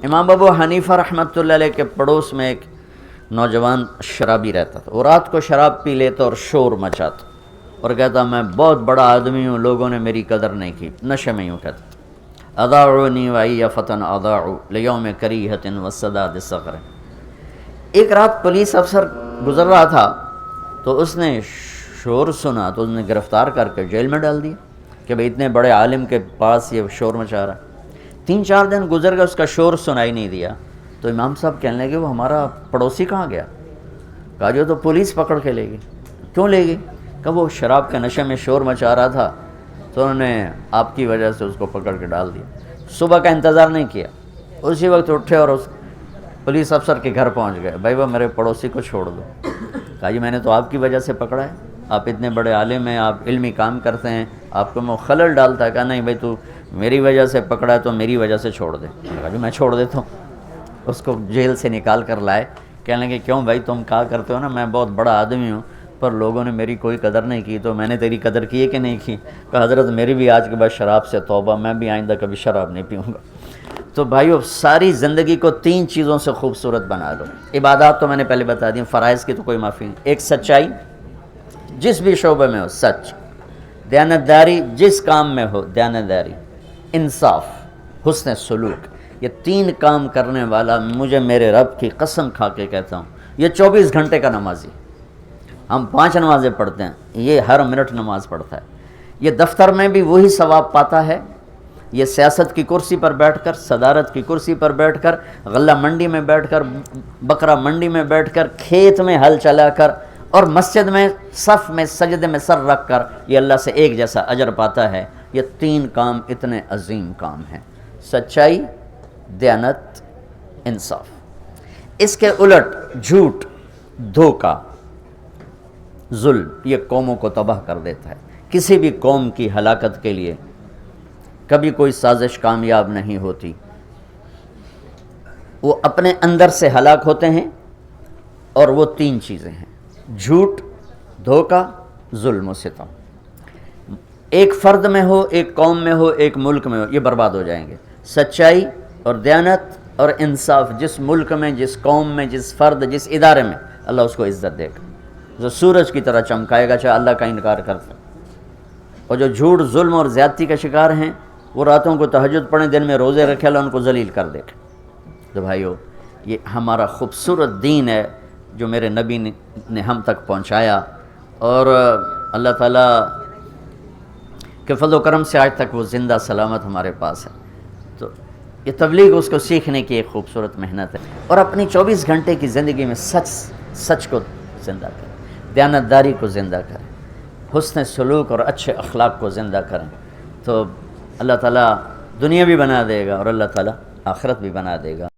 امام ابو حنیفہ رحمۃ اللہ علیہ کے پڑوس میں ایک نوجوان شرابی رہتا تھا. وہ رات کو شراب پی لیتا اور شور مچاتا اور کہتا میں بہت بڑا آدمی ہوں, لوگوں نے میری قدر نہیں کی. نشے میں یوں کہتا اضاعونی وای فتن اضاعوا لیوم کریہۃ وسداد صغر. ایک رات پولیس افسر گزر رہا تھا تو اس نے شور سنا تو اس نے گرفتار کر کے جیل میں ڈال دیا کہ بھئی اتنے بڑے عالم کے پاس یہ شور مچا رہا ہے. 3-4 دن گزر گئے, اس کا شور سنائی نہیں دیا. تو امام صاحب کہنے لگے وہ ہمارا پڑوسی کہاں گیا؟ کہا جو تو پولیس پکڑ کے لے گئی. کیوں لے گئی؟ کہ وہ شراب کے نشے میں شور مچا رہا تھا تو انہوں نے آپ کی وجہ سے اس کو پکڑ کے ڈال دیا. صبح کا انتظار نہیں کیا, اسی وقت اٹھے اور اس پولیس افسر کے گھر پہنچ گئے. بھائی وہ میرے پڑوسی کو چھوڑ دو. کہا جی میں نے تو آپ کی وجہ سے پکڑا ہے, آپ اتنے بڑے عالم ہیں, آپ علمی کام کرتے ہیں, آپ کو میں خلل ڈالتا ہے. کہا نہیں بھائی تو میری وجہ سے پکڑا ہے تو میری وجہ سے چھوڑ دے. کہا جی میں چھوڑ دیتا ہوں. اس کو جیل سے نکال کر لائے. کہنے لگے کیوں بھائی تم کہا کرتے ہو نا میں بہت بڑا آدمی ہوں پر لوگوں نے میری کوئی قدر نہیں کی, تو میں نے تیری قدر کی ہے کہ نہیں کی؟ کہا حضرت میری بھی آج کے بعد شراب سے توبہ, میں بھی آئندہ کبھی شراب نہیں پیوں گا. تو بھائیو ساری زندگی کو 3 چیزوں سے خوبصورت بنا لو. عبادات تو میں نے پہلے بتا دی, فرائض کی تو کوئی معافی نہیں. ایک سچائی, جس بھی شعبے میں ہو سچ. دیانتداری, جس کام میں ہو دیانتداری. انصاف, حسن سلوک. یہ 3 کام کرنے والا مجھے میرے رب کی قسم کھا کے کہتا ہوں یہ 24 گھنٹے کا نمازی. ہم 5 نمازیں پڑھتے ہیں, یہ ہر منٹ نماز پڑھتا ہے. یہ دفتر میں بھی وہی ثواب پاتا ہے, یہ سیاست کی کرسی پر بیٹھ کر, صدارت کی کرسی پر بیٹھ کر, غلہ منڈی میں بیٹھ کر, بکرا منڈی میں بیٹھ کر, کھیت میں ہل چلا کر اور مسجد میں صف میں سجدے میں سر رکھ کر یہ اللہ سے ایک جیسا اجر پاتا ہے. یہ 3 کام اتنے عظیم کام ہیں, سچائی, دیانت, انصاف. اس کے الٹ جھوٹ, دھوکہ, ظلم یہ قوموں کو تباہ کر دیتا ہے. کسی بھی قوم کی ہلاکت کے لیے کبھی کوئی سازش کامیاب نہیں ہوتی, وہ اپنے اندر سے ہلاک ہوتے ہیں. اور وہ 3 چیزیں ہیں, جھوٹ, دھوکہ, ظلم و ستم. ایک فرد میں ہو, ایک قوم میں ہو, ایک ملک میں ہو, یہ برباد ہو جائیں گے. سچائی اور دیانت اور انصاف جس ملک میں, جس قوم میں, جس فرد, جس ادارے میں, اللہ اس کو عزت دے گا, جو سورج کی طرح چمکائے گا چاہے اللہ کا انکار کرتا. اور جو جھوٹ, ظلم اور زیادتی کا شکار ہیں وہ راتوں کو تہجد پڑھیں, دن میں روزے رکھے, اللہ ان کو ذلیل کر دے گا. تو بھائیو یہ ہمارا خوبصورت دین ہے جو میرے نبی نے ہم تک پہنچایا, اور اللہ تعالیٰ کے فضل و کرم سے آج تک وہ زندہ سلامت ہمارے پاس ہے. تو یہ تبلیغ اس کو سیکھنے کی ایک خوبصورت محنت ہے. اور اپنی 24 گھنٹے کی زندگی میں سچ کو زندہ کریں, دیانتداری کو زندہ کریں, حسن سلوک اور اچھے اخلاق کو زندہ کریں, تو اللہ تعالیٰ دنیا بھی بنا دے گا اور اللہ تعالیٰ آخرت بھی بنا دے گا.